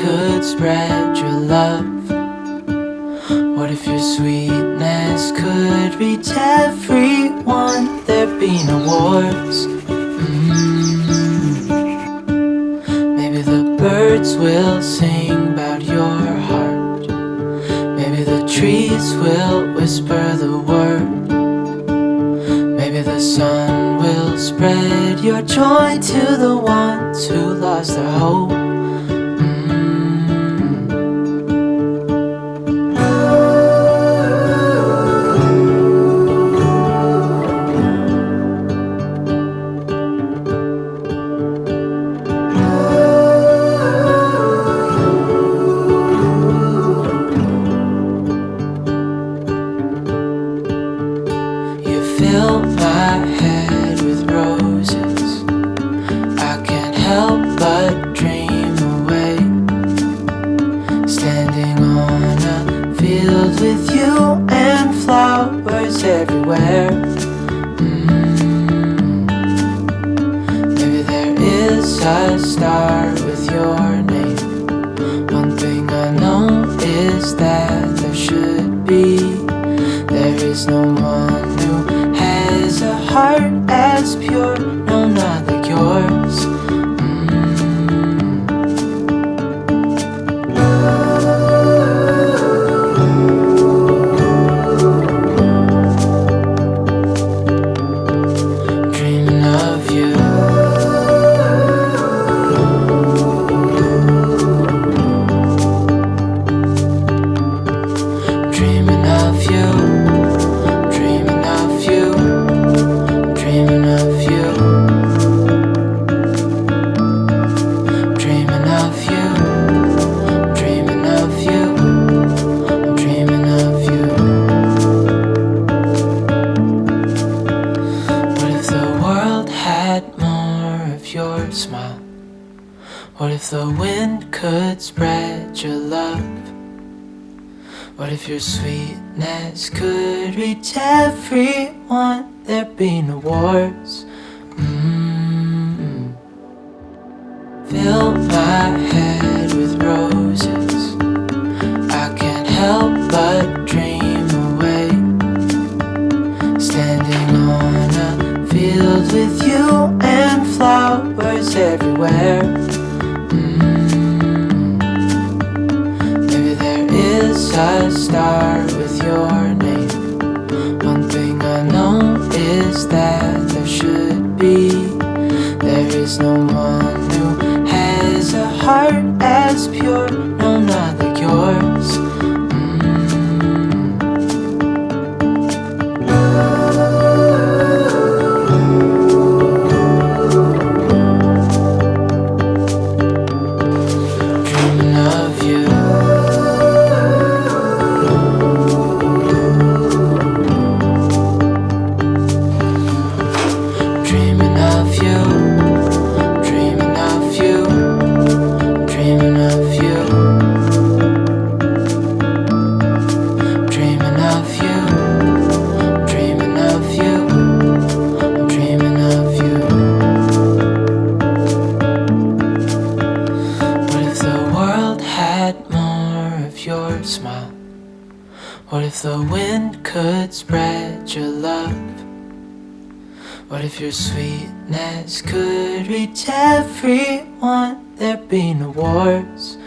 could spread your love? What if your sweetness could reach everyone? There'd be no wars. Maybe the birds will sing about your heart. Maybe the trees will whisper the word. Maybe the sun will spread your joy to the ones who lost their hope. Fill my head with roses. I can't help but dream away, standing on a field with you and flowers everywhere. Maybe there is a star with your name. One thing I know is that there should be. There is no one who has a heart as pure, no, not like yours. Dreaming of you. Dreaming of you. Your smile. What if the wind could spread your love? What if your sweetness could reach everyone? There'd be no wars. Fill my head with roses. I can't help but dream away, standing on a field with you and flowers everywhere. Maybe there is a star with your name. One thing I know is that there should be. There is no one who has a heart as pure, no, not like yours. Your smile. What if the wind could spread your love? What if your sweetness could reach everyone? There'd be no wars.